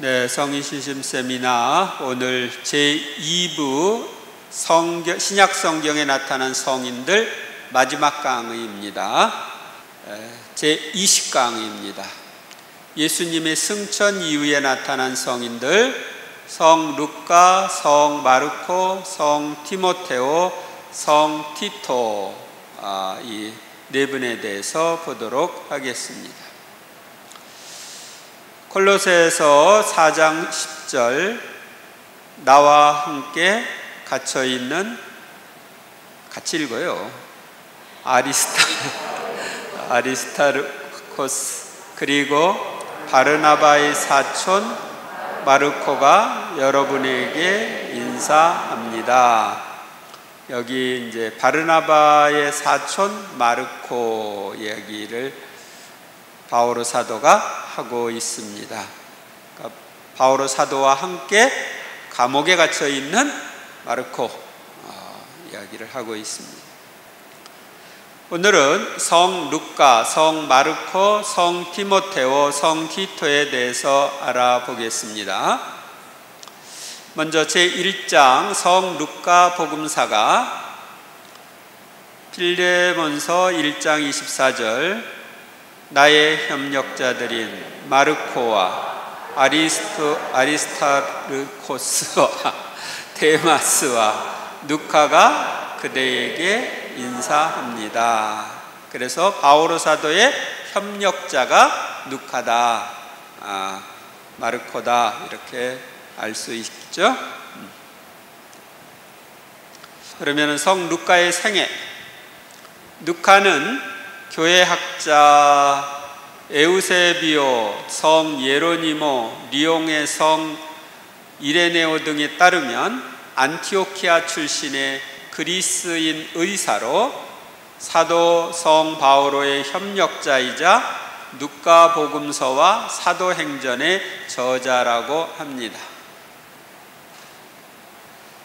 네, 성인신심 세미나 오늘 제2부 신약 성경에 나타난 성인들 마지막 강의입니다. 제20강의입니다. 예수님의 승천 이후에 나타난 성인들, 성 루카, 성 마르코, 성 디모데오, 성 티토, 이 네 분에 대해서 보도록 하겠습니다. 골로새서 4장 10절, 나와 함께 갇혀있는, 같이 읽어요. 아리스타르코스 그리고 바르나바의 사촌 마르코가 여러분에게 인사합니다. 여기 이제 바르나바의 사촌 마르코 이야기를 바오로 사도가 하고 있습니다. 그러니까 바오로 사도와 함께 감옥에 갇혀 있는 마르코 이야기를 하고 있습니다. 오늘은 성 루카, 성 마르코, 성 디모데오, 성 티토에 대해서 알아보겠습니다. 먼저 제1장 성 루카 복음사가 필레몬서 1장 24절, 나의 협력자들인 마르코와 아리스타르코스와 데마스와 누카가 그대에게 인사합니다. 그래서 바오로 사도의 협력자가 누카다, 마르코다, 이렇게 알 수 있죠. 그러면 성 루카의 생애, 누카는 교회학자 에우세비오, 성 예로니모, 리옹의 성 이레네오 등에 따르면 안티오키아 출신의 그리스인 의사로 사도 성 바오로의 협력자이자 누가 복음서와 사도행전의 저자라고 합니다.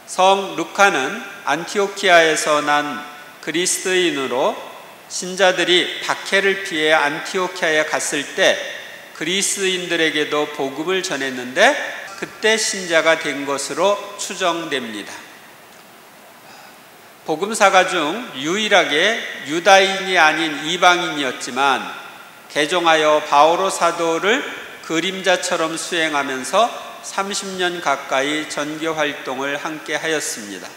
성 루카는 안티오키아에서 난 그리스인으로 신자들이 박해를 피해 안티오키아에 갔을 때 그리스인들에게도 복음을 전했는데 그때 신자가 된 것으로 추정됩니다. 복음사가 중 유일하게 유다인이 아닌 이방인이었지만 개종하여 바오로 사도를 그림자처럼 수행하면서 30년 가까이 전교 활동을 함께 하였습니다.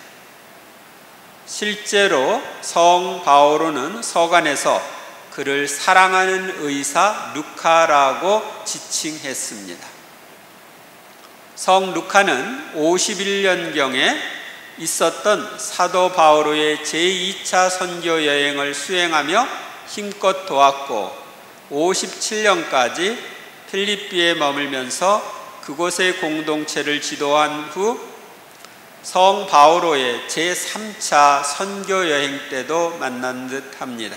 실제로 성 바오로는 서간에서 그를 사랑하는 의사 루카라고 지칭했습니다. 성 루카는 51년경에 있었던 사도 바오로의 제2차 선교 여행을 수행하며 힘껏 도왔고 57년까지 필리피에 머물면서 그곳의 공동체를 지도한 후 성 바오로의 제3차 선교 여행 때도 만난 듯 합니다.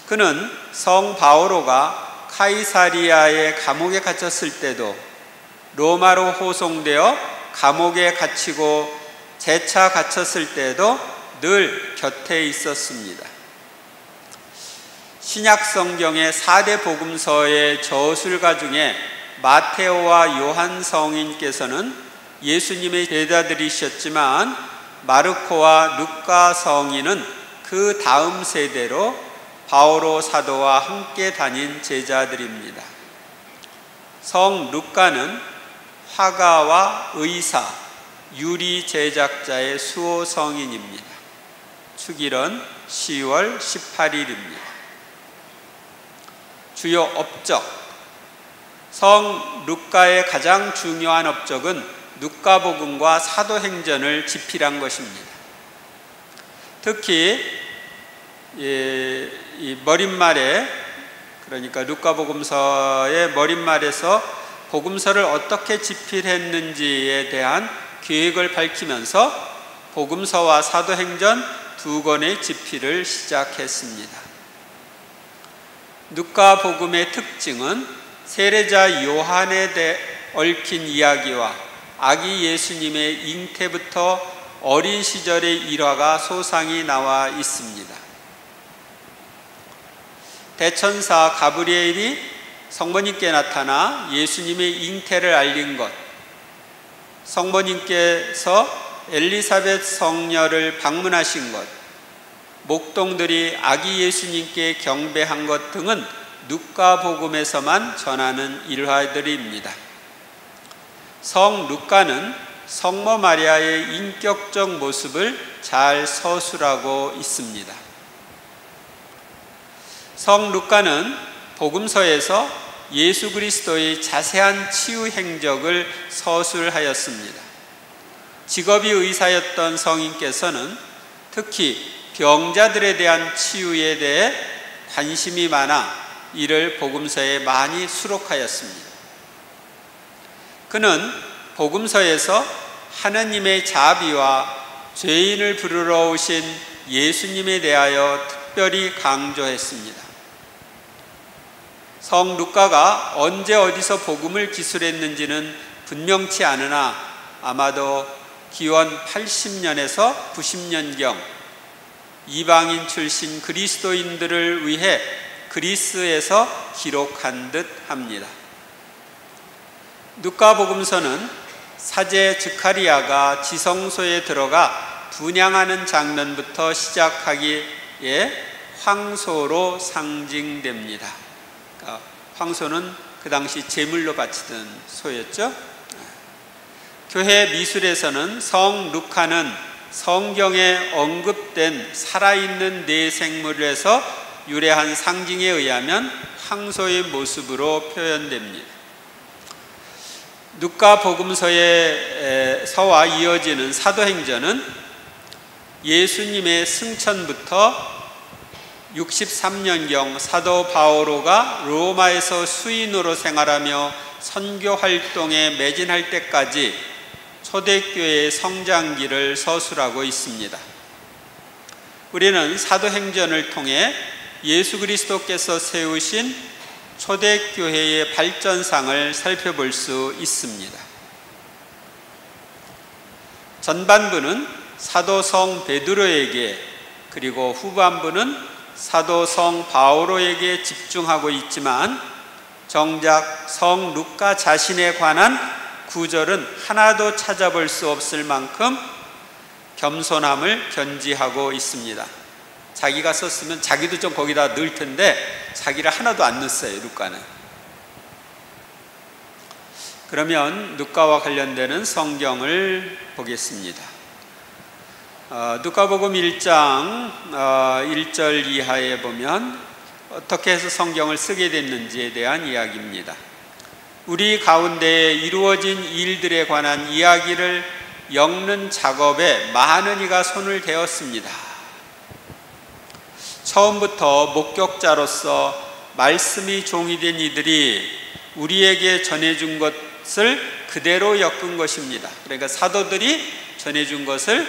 그는 성 바오로가 카이사리아의 감옥에 갇혔을 때도 로마로 호송되어 감옥에 갇히고 재차 갇혔을 때도 늘 곁에 있었습니다. 신약 성경의 4대 복음서의 저술가 중에 마테오와 요한 성인께서는 예수님의 제자들이셨지만 마르코와 루카 성인은 그 다음 세대로 바오로 사도와 함께 다닌 제자들입니다. 성 루카는 화가와 의사, 유리 제작자의 수호 성인입니다. 축일은 10월 18일입니다. 주요 업적, 성 루카의 가장 중요한 업적은 누가복음과 사도행전을 집필한 것입니다. 특히 이 머릿말에, 그러니까 누가복음서의 머릿말에서 복음서를 어떻게 집필했는지에 대한 계획을 밝히면서 복음서와 사도행전 두 권의 집필을 시작했습니다. 누가복음의 특징은 세례자 요한에 대해 얽힌 이야기와 아기 예수님의 잉태부터 어린 시절의 일화가 소상히 나와 있습니다. 대천사 가브리엘이 성모님께 나타나 예수님의 잉태를 알린 것, 성모님께서 엘리사벳 성녀를 방문하신 것, 목동들이 아기 예수님께 경배한 것 등은 루카복음에서만 전하는 일화들입니다. 성 루카는 성모 마리아의 인격적 모습을 잘 서술하고 있습니다. 성 루카는 복음서에서 예수 그리스도의 자세한 치유 행적을 서술하였습니다. 직업이 의사였던 성인께서는 특히 병자들에 대한 치유에 대해 관심이 많아 이를 복음서에 많이 수록하였습니다. 그는 복음서에서 하느님의 자비와 죄인을 부르러 오신 예수님에 대하여 특별히 강조했습니다. 성 루카가 언제 어디서 복음을 기술했는지는 분명치 않으나 아마도 기원 80년에서 90년경 이방인 출신 그리스도인들을 위해 그리스에서 기록한 듯 합니다. 누가복음서는 사제 즈카리아가 지성소에 들어가 분향하는 장면부터 시작하기에 황소로 상징됩니다. 그러니까 황소는 그 당시 제물로 바치던 소였죠. 교회 미술에서는 성 루카는 성경에 언급된 살아있는 네 생물에서 유래한 상징에 의하면 황소의 모습으로 표현됩니다. 누가복음서에서와 이어지는 사도행전은 예수님의 승천부터 63년경 사도 바오로가 로마에서 수인으로 생활하며 선교 활동에 매진할 때까지 초대교회의 성장기를 서술하고 있습니다. 우리는 사도행전을 통해 예수 그리스도께서 세우신 초대교회의 발전상을 살펴볼 수 있습니다. 전반부는 사도성 베드로에게 그리고 후반부는 사도성 바오로에게 집중하고 있지만 정작 성 루카 자신에 관한 구절은 하나도 찾아볼 수 없을 만큼 겸손함을 견지하고 있습니다. 자기가 썼으면 자기도 좀 거기다 넣을 텐데 자기를 하나도 안 넣었어요, 루카는. 그러면 누가와 관련되는 성경을 보겠습니다. 누가복음 1장 1절 이하에 보면 어떻게 해서 성경을 쓰게 됐는지에 대한 이야기입니다. 우리 가운데에 이루어진 일들에 관한 이야기를 엮는 작업에 많은 이가 손을 대었습니다. 처음부터 목격자로서 말씀이 종이 된 이들이 우리에게 전해준 것을 그대로 엮은 것입니다. 그러니까 사도들이 전해준 것을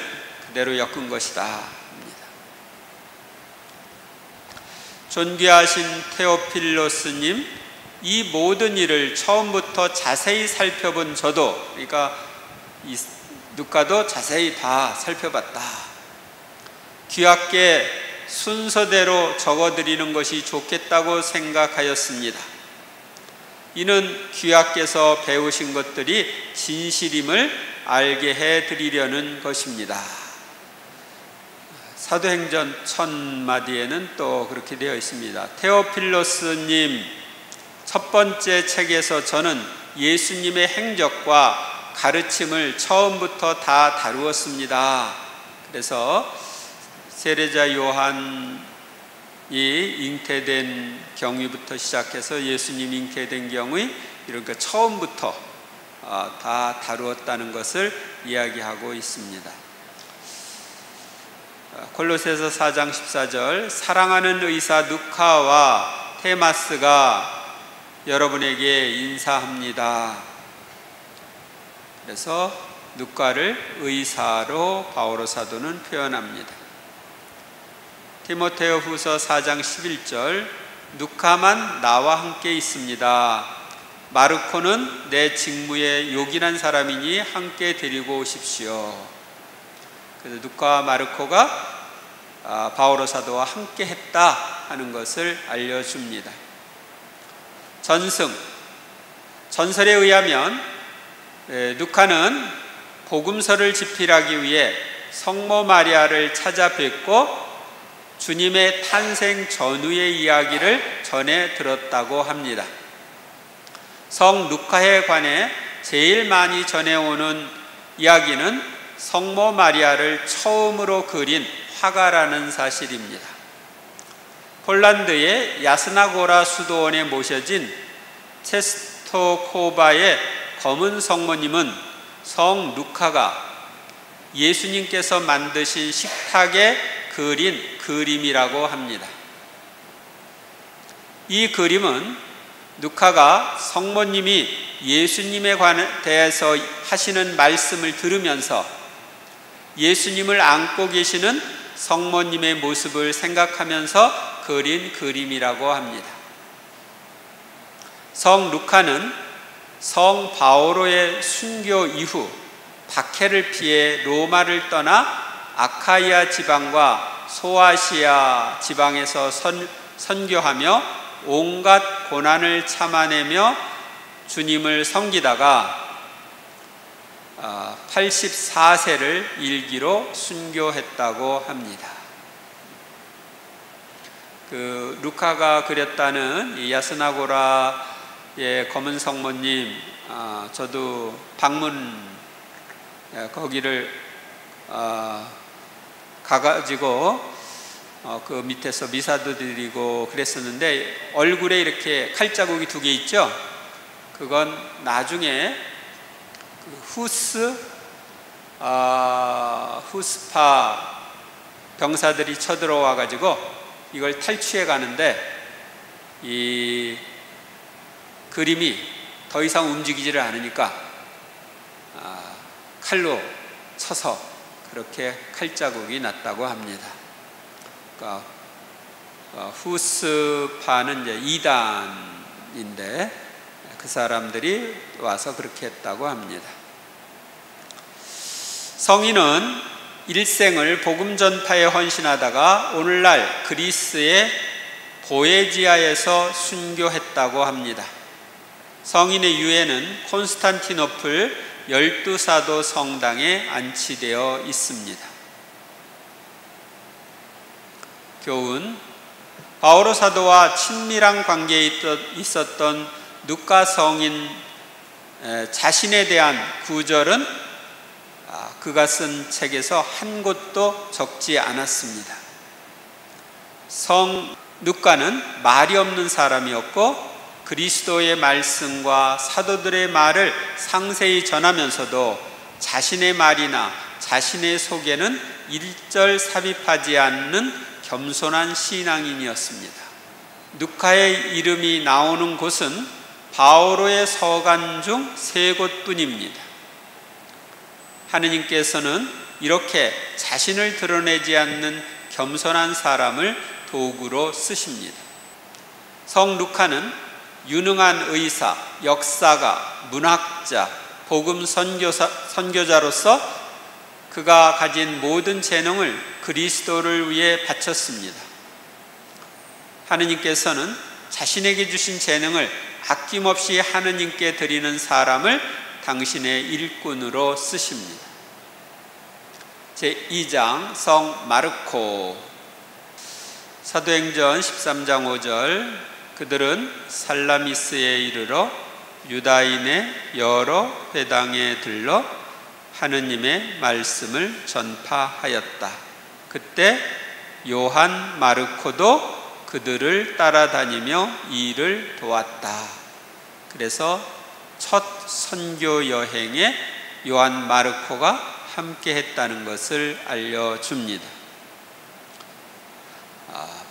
그대로 엮은 것이다. 존귀하신 테오필로스님, 이 모든 일을 처음부터 자세히 살펴본 저도, 그러니까 누가도 자세히 다 살펴봤다. 귀하께 순서대로 적어드리는 것이 좋겠다고 생각하였습니다. 이는 귀하께서 배우신 것들이 진실임을 알게 해드리려는 것입니다. 사도행전 1000마디에는 또 그렇게 되어 있습니다. 테오필로스님, 첫 번째 책에서 저는 예수님의 행적과 가르침을 처음부터 다 다루었습니다. 그래서 세례자 요한이 잉태된 경위부터 시작해서 예수님 잉태된 경위, 이렇게 처음부터 다 다루었다는 것을 이야기하고 있습니다. 골로새서 4장 14절, 사랑하는 의사 누카와 테마스가 여러분에게 인사합니다. 그래서 누가를 의사로 바오로 사도는 표현합니다. 디모데후 후서 4장 11절, 누카만 나와 함께 있습니다. 마르코는 내 직무에 요긴한 사람이니 함께 데리고 오십시오. 그래서 누카와 마르코가 바오로 사도와 함께 했다 하는 것을 알려줍니다. 전승. 전설에 의하면 누카는 복음서를 집필하기 위해 성모 마리아를 찾아뵙고 주님의 탄생 전후의 이야기를 전해 들었다고 합니다. 성 루카에 관해 제일 많이 전해오는 이야기는 성모 마리아를 처음으로 그린 화가라는 사실입니다. 폴란드의 야스나고라 수도원에 모셔진 체스토코바의 검은 성모님은 성 루카가 예수님께서 만드신 식탁에 그린 그림이라고 합니다. 이 그림은 루카가 성모님이 예수님에 대해서 하시는 말씀을 들으면서 예수님을 안고 계시는 성모님의 모습을 생각하면서 그린 그림이라고 합니다. 성 루카는 성 바오로의 순교 이후 박해를 피해 로마를 떠나 아카이아 지방과 소아시아 지방에서 선교하며 온갖 고난을 참아내며 주님을 섬기다가 84세를 일기로 순교했다고 합니다. 그 루카가 그렸다는 이 야스나고라의 검은 성모님, 저도 방문 거기를 가가지고 그 밑에서 미사도 드리고 그랬었는데, 얼굴에 이렇게 칼자국이 2개 있죠. 그건 나중에 후스파 병사들이 쳐들어와 가지고 이걸 탈취해 가는데 이 그림이 더 이상 움직이지를 않으니까 칼로 쳐서 그렇게 칼자국이 났다고 합니다. 그러니까 후스파는 이제 이단인데 그 사람들이 와서 그렇게 했다고 합니다. 성인은 일생을 복음 전파에 헌신하다가 오늘날 그리스의 보에지아에서 순교했다고 합니다. 성인의 유해는 콘스탄티노플 12사도 성당에 안치되어 있습니다. 교훈: 바오로 사도와 친밀한 관계에 있었던 누가 성인 자신에 대한 구절은 그가 쓴 책에서 한 곳도 적지 않았습니다. 성 누가는 말이 없는 사람이었고 그리스도의 말씀과 사도들의 말을 상세히 전하면서도 자신의 말이나 자신의 속에는 일절 삽입하지 않는 겸손한 신앙인이었습니다. 누가의 이름이 나오는 곳은 바오로의 서간 중 3곳뿐입니다. 하느님께서는 이렇게 자신을 드러내지 않는 겸손한 사람을 도구로 쓰십니다. 성 루카는 유능한 의사, 역사가, 문학자, 복음 선교자로서 그가 가진 모든 재능을 그리스도를 위해 바쳤습니다. 하느님께서는 자신에게 주신 재능을 아낌없이 하느님께 드리는 사람을 당신의 일꾼으로 쓰십니다. 제2장 성 마르코. 사도행전 13장 5절. 그들은 살라미스에 이르러 유다인의 여러 회당에 들러 하느님의 말씀을 전파하였다. 그때 요한 마르코도 그들을 따라다니며 이 일을 도왔다. 그래서 첫 선교 여행에 요한 마르코가 함께 했다는 것을 알려줍니다.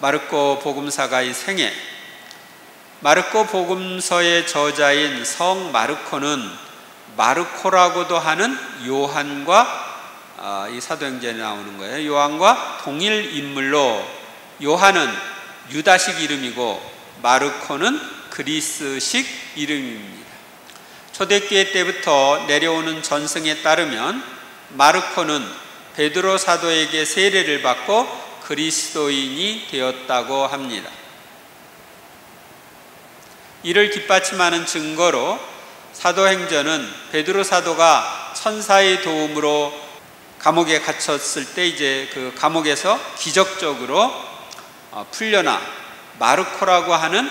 마르코 복음사가의 생애. 마르코 복음서의 저자인 성 마르코는 마르코라고도 하는 요한과 이 사도행전에 나오는 거예요. 요한과 동일 인물로, 요한은 유다식 이름이고 마르코는 그리스식 이름입니다. 초대교회 때부터 내려오는 전승에 따르면 마르코는 베드로 사도에게 세례를 받고 그리스도인이 되었다고 합니다. 이를 뒷받침하는 증거로 사도행전은 베드로 사도가 천사의 도움으로 감옥에 갇혔을 때 이제 그 감옥에서 기적적으로 풀려나 마르코라고 하는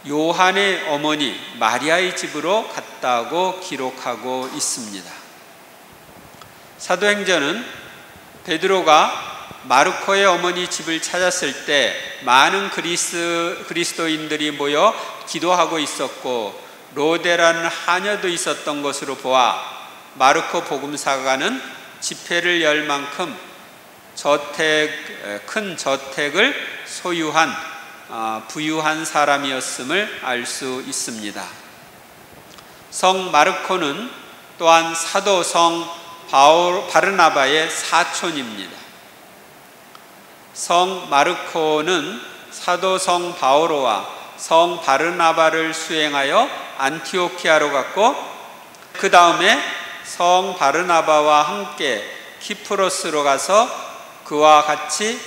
요한의 어머니 마리아의 집으로 갔다고 기록하고 있습니다. 사도행전은 베드로가 마르코의 어머니 집을 찾았을 때 많은 그리스도인들이 모여 기도하고 있었고 로데라는 하녀도 있었던 것으로 보아 마르코 복음사가는 집회를 열 만큼 큰 저택을 소유한 부유한 사람이었음을 알 수 있습니다. 성 마르코는 또한 사도 성 바르나바의 사촌입니다. 성 마르코는 사도 성 바오로와 성 바르나바를 수행하여 안티오키아로 갔고 그 다음에 성 바르나바와 함께 키프로스로 가서 그와 같이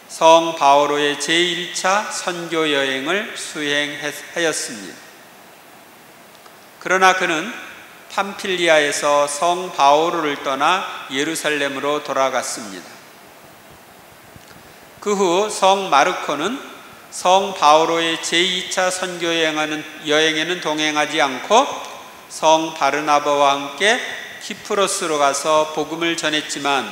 성 바오로의 제1차 선교 여행을 수행하였습니다. 그러나 그는 팜필리아에서 성 바오로를 떠나 예루살렘으로 돌아갔습니다. 그 후 성 마르코는 성 바오로의 제2차 선교 여행에는 동행하지 않고 성 바르나바와 함께 키프로스로 가서 복음을 전했지만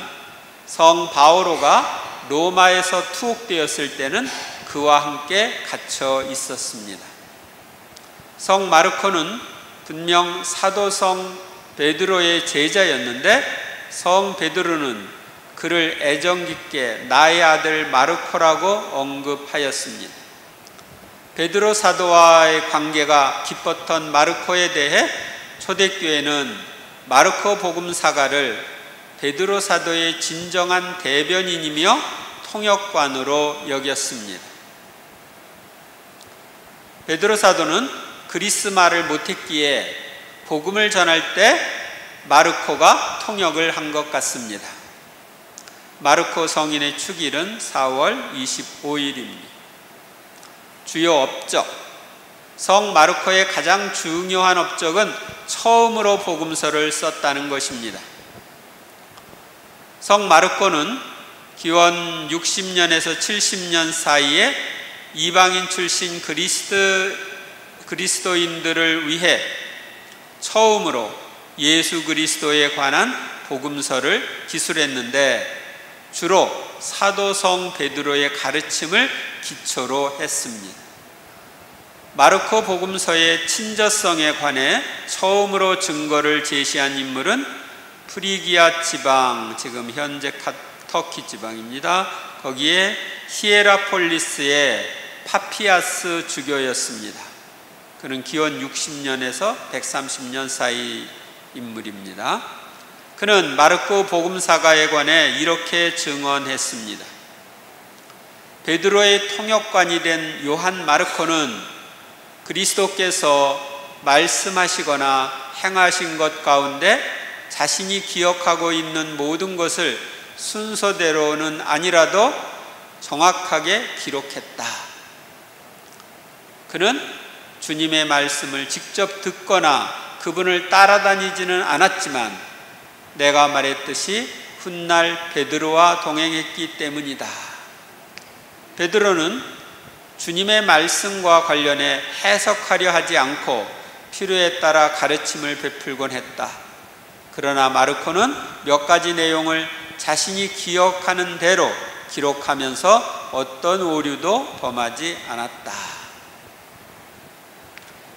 성 바오로가 로마에서 투옥되었을 때는 그와 함께 갇혀 있었습니다. 성 마르코는 분명 사도성 베드로의 제자였는데 성 베드로는 그를 애정 깊게 나의 아들 마르코라고 언급하였습니다. 베드로 사도와의 관계가 깊었던 마르코에 대해 초대교회는 마르코 복음사가를 베드로 사도의 진정한 대변인이며 통역관으로 여겼습니다. 베드로 사도는 그리스 말을 못했기에 복음을 전할 때 마르코가 통역을 한 것 같습니다. 마르코 성인의 축일은 4월 25일입니다. 주요 업적, 성 마르코의 가장 중요한 업적은 처음으로 복음서를 썼다는 것입니다. 성 마르코는 기원 60년에서 70년 사이에 이방인 출신 그리스도인들을 위해 처음으로 예수 그리스도에 관한 복음서를 기술했는데 주로 사도성 베드로의 가르침을 기초로 했습니다. 마르코 복음서의 친저성에 관해 처음으로 증거를 제시한 인물은 프리기아 지방, 지금 현재 터키 지방입니다. 거기에 히에라폴리스의 파피아스 주교였습니다. 그는 기원 60년에서 130년 사이 인물입니다. 그는 마르코 복음사가에 관해 이렇게 증언했습니다. 베드로의 통역관이 된 요한 마르코는 그리스도께서 말씀하시거나 행하신 것 가운데 자신이 기억하고 있는 모든 것을 순서대로는 아니라도 정확하게 기록했다. 그는 주님의 말씀을 직접 듣거나 그분을 따라다니지는 않았지만 내가 말했듯이 훗날 베드로와 동행했기 때문이다. 베드로는 주님의 말씀과 관련해 해석하려 하지 않고 필요에 따라 가르침을 베풀곤 했다. 그러나 마르코는 몇 가지 내용을 자신이 기억하는 대로 기록하면서 어떤 오류도 범하지 않았다.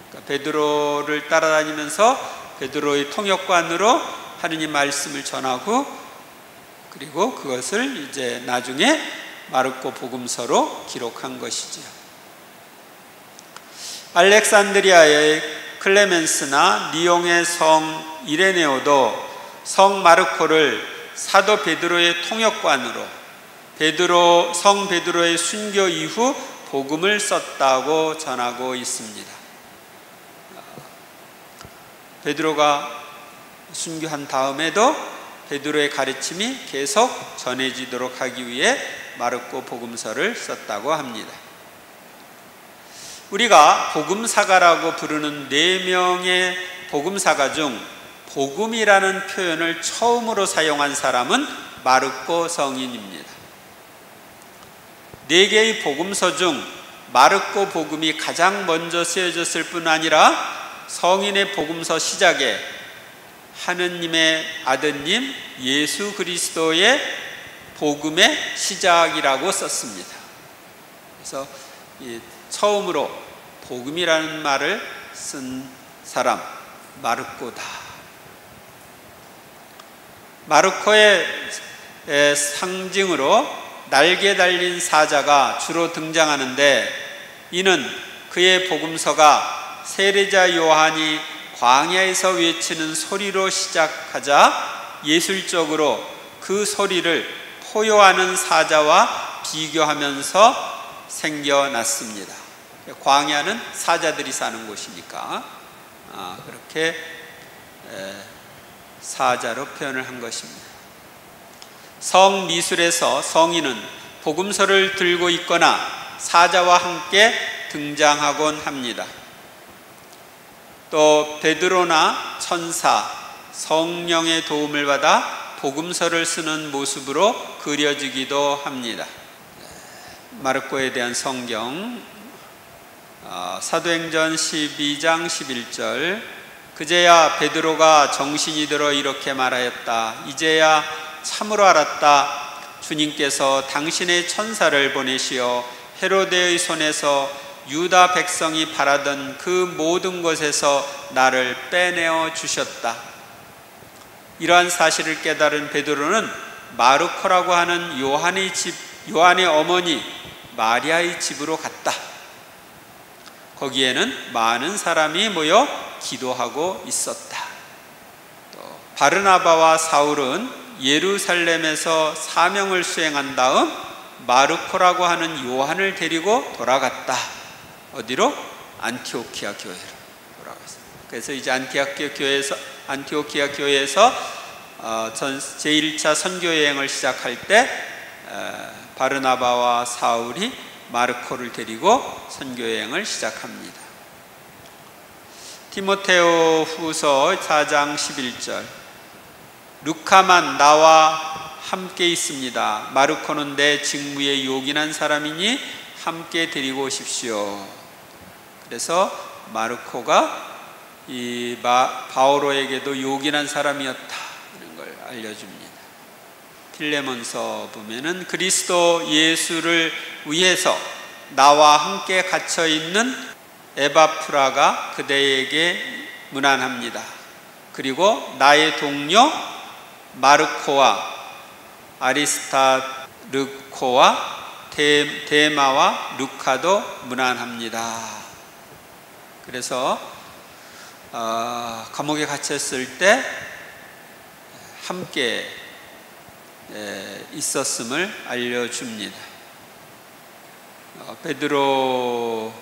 그러니까 베드로를 따라다니면서 베드로의 통역관으로 하느님 말씀을 전하고 그리고 그것을 이제 나중에 마르코 복음서로 기록한 것이죠. 알렉산드리아의 클레멘스나 리옹의 성 이레네오도 성 마르코를 사도 베드로의 통역관으로 성 베드로의 순교 이후 복음을 썼다고 전하고 있습니다. 베드로가 순교한 다음에도 베드로의 가르침이 계속 전해지도록 하기 위해 마르코 복음서를 썼다고 합니다. 우리가 복음사가라고 부르는 4명의 복음사가 중 복음이라는 표현을 처음으로 사용한 사람은 마르코 성인입니다. 4개의 복음서 중 마르코 복음이 가장 먼저 쓰여졌을 뿐 아니라 성인의 복음서 시작에 하느님의 아드님 예수 그리스도의 복음의 시작이라고 썼습니다. 그래서 처음으로 복음이라는 말을 쓴 사람 마르코다. 마르코의 상징으로 날개 달린 사자가 주로 등장하는데, 이는 그의 복음서가 세례자 요한이 광야에서 외치는 소리로 시작하자 예술적으로 그 소리를 포효하는 사자와 비교하면서 생겨났습니다. 광야는 사자들이 사는 곳이니까 그렇게 사자로 표현을 한 것입니다. 성미술에서 성인은 복음서를 들고 있거나 사자와 함께 등장하곤 합니다. 또 베드로나 천사, 성령의 도움을 받아 복음서를 쓰는 모습으로 그려지기도 합니다. 마르코에 대한 성경, 사도행전 12장 11절, 그제야 베드로가 정신이 들어 이렇게 말하였다. 이제야 참으로 알았다. 주님께서 당신의 천사를 보내시어 헤로데의 손에서 유다 백성이 바라던 그 모든 것에서 나를 빼내어 주셨다. 이러한 사실을 깨달은 베드로는 마르코라고 하는 요한의 어머니 마리아의 집으로 갔다. 거기에는 많은 사람이 모여 기도하고 있었다. 또 바르나바와 사울은 예루살렘에서 사명을 수행한 다음 마르코라고 하는 요한을 데리고 돌아갔다. 어디로? 안티오키아 교회로 돌아갔습니다. 그래서 이제 안티오키아 교회에서 제1차 선교 여행을 시작할 때 바르나바와 사울이 마르코를 데리고 선교 여행을 시작합니다. 디모데오 후서 4장 11절, 루카만 나와 함께 있습니다. 마르코는 내 직무에 요긴한 사람이니 함께 데리고 오십시오. 그래서 마르코가 이 바오로에게도 요긴한 사람이었다, 이런 걸 알려줍니다. 필레몬서 보면은 그리스도 예수를 위해서 나와 함께 갇혀 있는 에바프라가 그대에게 문안합니다. 그리고 나의 동료 마르코와 아리스타르코와 데마와 루카도 문안합니다. 그래서 감옥에 갇혔을 때 함께 있었음을 알려줍니다. 베드로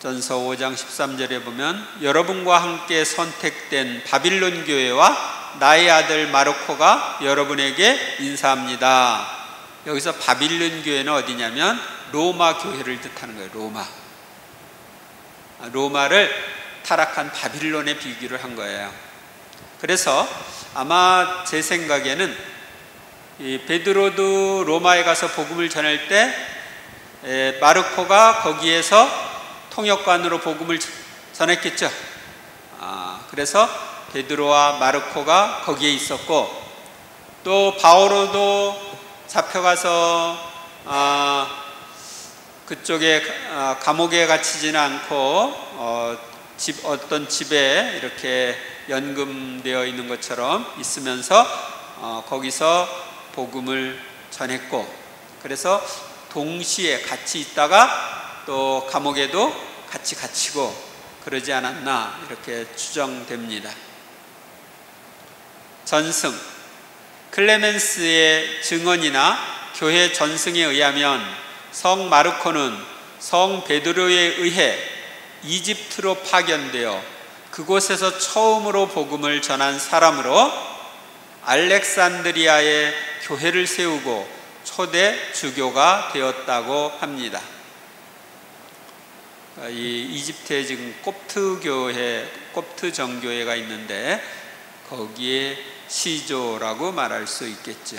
전서 5장 13절에 보면 여러분과 함께 선택된 바빌론 교회와 나의 아들 마르코가 여러분에게 인사합니다. 여기서 바빌론 교회는 어디냐면 로마 교회를 뜻하는 거예요. 로마를 타락한 바빌론에 비교를 한 거예요. 그래서 아마 제 생각에는 이 베드로도 로마에 가서 복음을 전할 때 마르코가 거기에서 통역관으로 복음을 전했겠죠. 그래서 베드로와 마르코가 거기에 있었고, 또 바오로도 잡혀가서 그쪽에 감옥에 갇히지는 않고 어떤 집에 이렇게 연금되어 있는 것처럼 있으면서 거기서 복음을 전했고, 그래서 동시에 같이 있다가 또 감옥에도 같이 갇히고 그러지 않았나, 이렇게 추정됩니다. 전승, 클레멘스의 증언이나 교회 전승에 의하면 성 마르코는 성 베드로에 의해 이집트로 파견되어 그곳에서 처음으로 복음을 전한 사람으로 알렉산드리아에 교회를 세우고 초대 주교가 되었다고 합니다. 이 이집트에 지금 콥트 정교회가 있는데 거기에 시조라고 말할 수 있겠죠.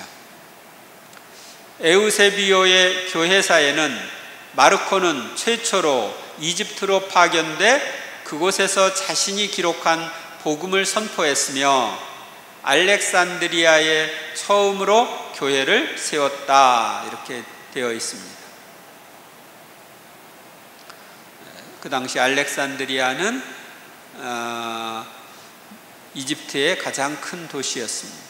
에우세비오의 교회사에는 마르코는 최초로 이집트로 파견돼 그곳에서 자신이 기록한 복음을 선포했으며 알렉산드리아에 처음으로 교회를 세웠다, 이렇게 되어 있습니다. 그 당시 알렉산드리아는 이집트의 가장 큰 도시였습니다.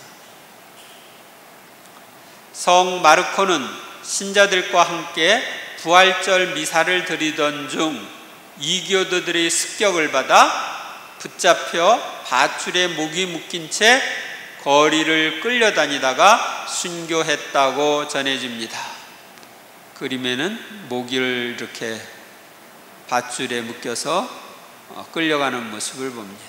성 마르코는 신자들과 함께 부활절 미사를 드리던 중 이교도들의 습격을 받아 붙잡혀 밧줄에 목이 묶인 채 거리를 끌려다니다가 순교했다고 전해집니다. 그림에는 목을 이렇게 밧줄에 묶여서 끌려가는 모습을 봅니다.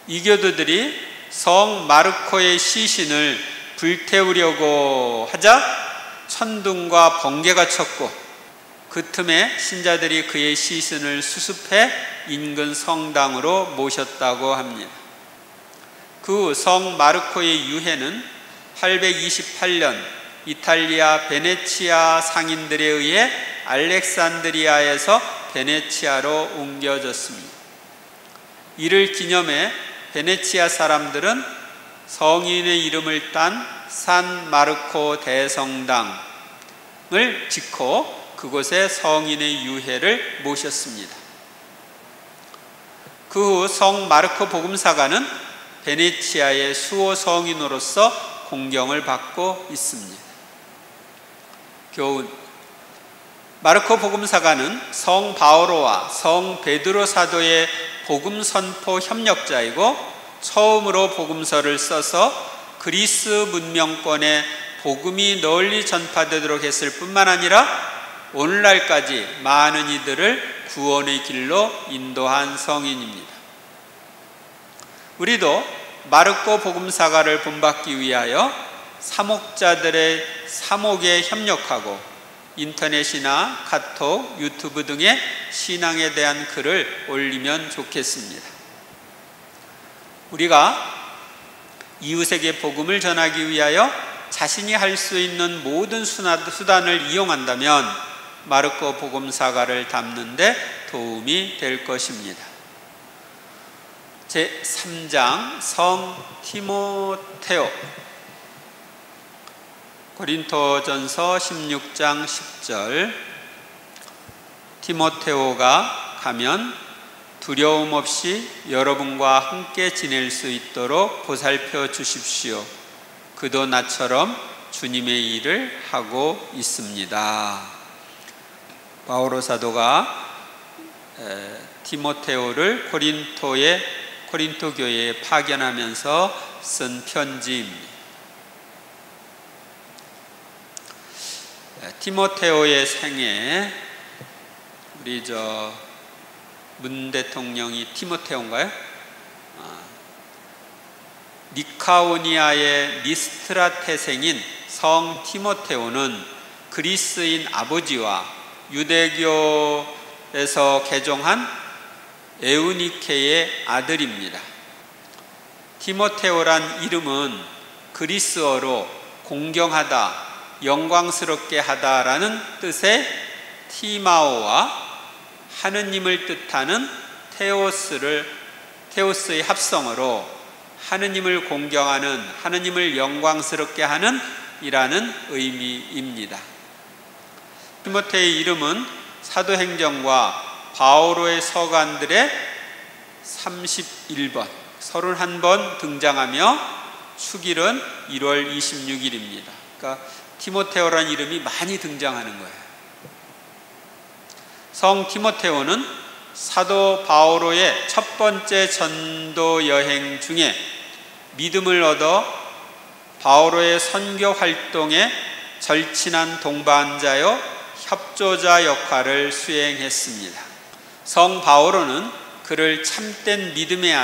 이교도들이 성 마르코의 시신을 불태우려고 하자 천둥과 번개가 쳤고 그 틈에 신자들이 그의 시신을 수습해 인근 성당으로 모셨다고 합니다. 그 성 마르코의 유해는 828년 이탈리아 베네치아 상인들에 의해 알렉산드리아에서 베네치아로 옮겨졌습니다. 이를 기념해 베네치아 사람들은 성인의 이름을 딴 산 마르코 대성당을 짓고 그곳에 성인의 유해를 모셨습니다. 그 후 성 마르코 복음사가는 베네치아의 수호 성인으로서 공경을 받고 있습니다. 교훈: 마르코 복음사가는 성 바오로와 성 베드로 사도의 복음 선포 협력자이고 처음으로 복음서를 써서 그리스 문명권에 복음이 널리 전파되도록 했을 뿐만 아니라 오늘날까지 많은 이들을 구원의 길로 인도한 성인입니다. 우리도 마르코 복음사가를 본받기 위하여 사목자들의 사목에 협력하고 인터넷이나 카톡, 유튜브 등의 신앙에 대한 글을 올리면 좋겠습니다. 우리가 이웃에게 복음을 전하기 위하여 자신이 할 수 있는 모든 수단을 이용한다면 마르코 복음사가를 담는 데 도움이 될 것입니다. 제3장 성 티모테오. 고린토전서 16장 10절. 티모테오가 가면 두려움 없이 여러분과 함께 지낼 수 있도록 보살펴 주십시오. 그도 나처럼 주님의 일을 하고 있습니다. 바오로 사도가 티모테오를 코린토 교회에 파견하면서 쓴 편지입니다. 티모테오의 생애, 우리 문 대통령이 티모테오인가요? 니카오니아의 리스트라 태생인 성 티모테오는 그리스인 아버지와 유대교에서 개종한 에우니케의 아들입니다. 티모테오란 이름은 그리스어로 공경하다, 영광스럽게 하다라는 뜻의 티마오와 하느님을 뜻하는 테오스의 합성어로 하느님을 공경하는, 하느님을 영광스럽게 하는 이라는 의미입니다. 티모테의 이름은 사도행전과 바오로의 서간들의 31번 등장하며 축일은 1월 26일입니다. 그러니까 티모테오라는 이름이 많이 등장하는 거예요. 성 티모테오는 사도 바오로의 첫 번째 전도 여행 중에 믿음을 얻어 바오로의 선교 활동에 절친한 동반자요 협조자 역할을 수행했습니다. 성 바오로는 그를 참된 믿음의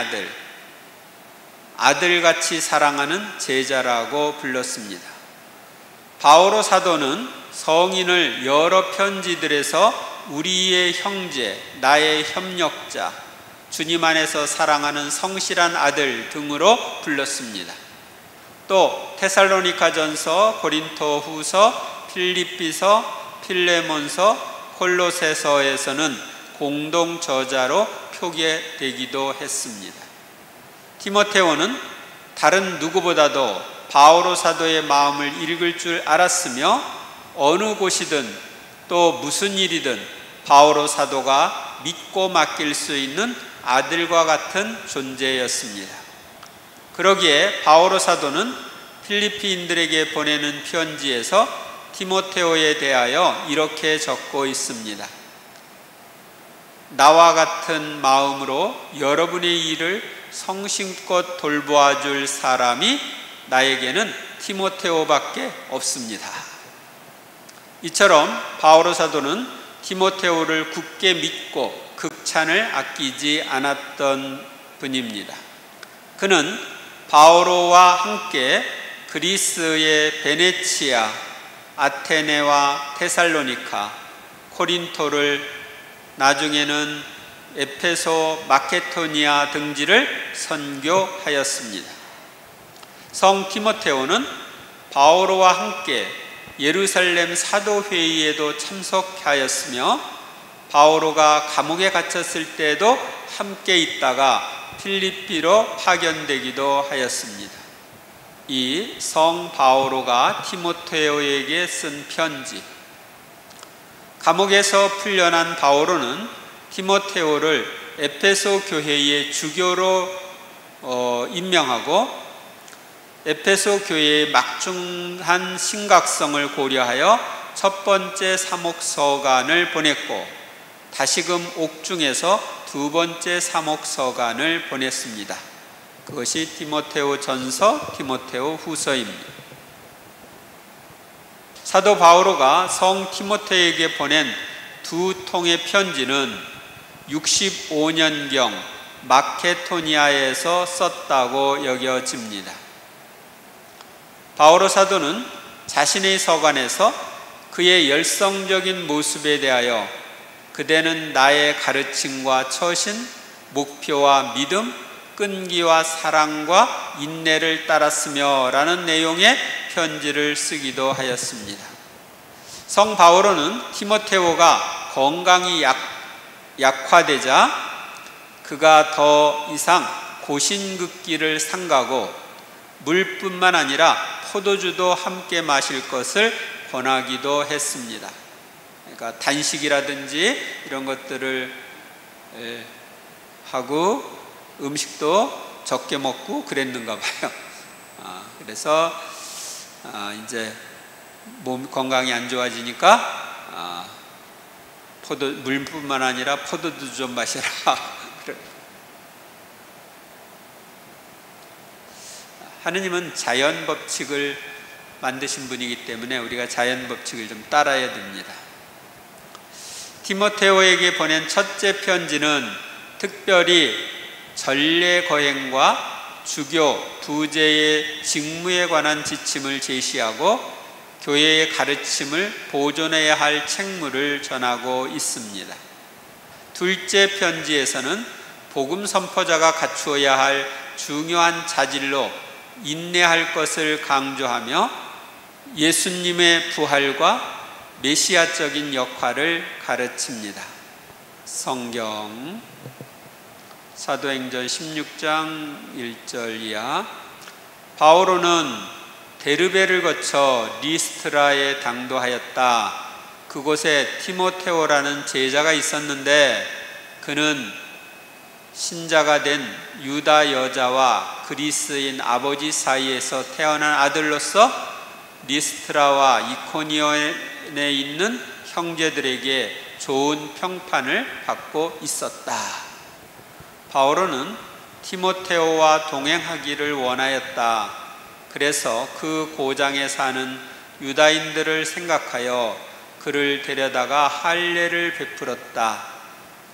아들같이 사랑하는 제자라고 불렀습니다. 바오로 사도는 성인을 여러 편지들에서 우리의 형제, 나의 협력자, 주님 안에서 사랑하는 성실한 아들 등으로 불렀습니다. 또 데살로니가전서, 고린토후서, 필립비서, 필레몬서, 콜로새서에서는 공동 저자로 표기되기도 했습니다. 디모데오는 다른 누구보다도 바오로 사도의 마음을 읽을 줄 알았으며 어느 곳이든 또 무슨 일이든 바오로 사도가 믿고 맡길 수 있는 아들과 같은 존재였습니다. 그러기에 바오로 사도는 필리피인들에게 보내는 편지에서 디모데오에 대하여 이렇게 적고 있습니다. 나와 같은 마음으로 여러분의 일을 성심껏 돌보아 줄 사람이 나에게는 디모데오밖에 없습니다. 이처럼 바오로 사도는 디모데오를 굳게 믿고 극찬을 아끼지 않았던 분입니다. 그는 바오로와 함께 그리스의 베네치아, 아테네와 테살로니카, 코린토를 나중에는 에페소, 마케도니아 등지를 선교하였습니다. 성 디모데오는 바오로와 함께 예루살렘 사도회의에도 참석하였으며 바오로가 감옥에 갇혔을 때도 함께 있다가 필리피로 파견되기도 하였습니다. 이 성 바오로가 디모데오에게 쓴 편지. 감옥에서 풀려난 바오로는 디모데오를 에페소 교회의 주교로 임명하고 에페소 교회의 막중한 심각성을 고려하여 첫 번째 사목서간을 보냈고 다시금 옥중에서 두 번째 사목서간을 보냈습니다. 그것이 디모데오 전서, 디모데오 후서입니다. 사도 바오로가 성 디모데에게 보낸 두 통의 편지는 65년경 마케도니아에서 썼다고 여겨집니다. 바오로 사도는 자신의 서간에서 그의 열성적인 모습에 대하여 그대는 나의 가르침과 처신, 목표와 믿음, 끈기와 사랑과 인내를 따랐으며 라는 내용의 편지를 쓰기도 하였습니다. 성 바오로는 디모데오가 건강이 약화되자 그가 더 이상 고신극기를 삼가고 물뿐만 아니라 포도주도 함께 마실 것을 권하기도 했습니다. 그러니까 단식이라든지 이런 것들을 하고 음식도 적게 먹고 그랬는가 봐요. 그래서 이제 몸 건강이 안 좋아지니까 물뿐만 아니라 포도주 좀 마시라. 하느님은 자연 법칙을 만드신 분이기 때문에 우리가 자연 법칙을 좀 따라야 됩니다. 디모데오에게 보낸 첫째 편지는 특별히 전례 거행과 주교, 부제의 직무에 관한 지침을 제시하고 교회의 가르침을 보존해야 할 책무를 전하고 있습니다. 둘째 편지에서는 복음 선포자가 갖추어야 할 중요한 자질로 인내할 것을 강조하며 예수님의 부활과 메시아적인 역할을 가르칩니다. 성경 사도행전 16장 1절 이하. 바오로는 데르베를 거쳐 리스트라에 당도하였다. 그곳에 디모데오라는 제자가 있었는데 그는 신자가 된 유다 여자와 그리스인 아버지 사이에서 태어난 아들로서 리스트라와 이코니온에 있는 형제들에게 좋은 평판을 받고 있었다. 바오로는 디모데오와 동행하기를 원하였다. 그래서 그 고장에 사는 유다인들을 생각하여 그를 데려다가 할례를 베풀었다.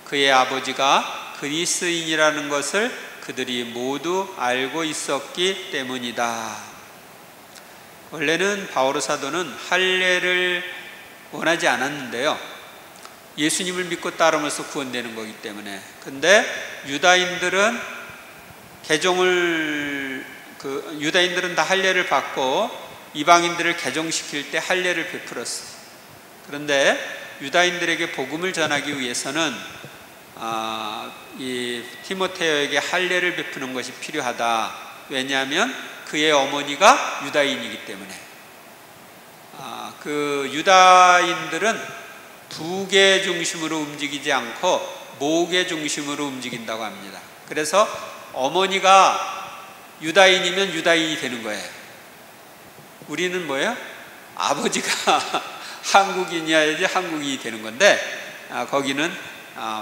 그의 아버지가 그리스인이라는 것을 그들이 모두 알고 있었기 때문이다. 원래는 바오로 사도는 할례를 원하지 않았는데요. 예수님을 믿고 따르면서 구원되는 거기 때문에. 근데 유다인들은 유다인들은 다 할례를 받고 이방인들을 개종시킬 때 할례를 베풀었어요. 그런데 유다인들에게 복음을 전하기 위해서는 이 디모데에게 할례를 베푸는 것이 필요하다. 왜냐하면 그의 어머니가 유다인이기 때문에. 그 유다인들은 부계 중심으로 움직이지 않고 모계 중심으로 움직인다고 합니다. 그래서 어머니가 유다인이면 유다인이 되는 거예요. 우리는 뭐예요? 아버지가 한국인이어야지 한국인이 되는 건데 거기는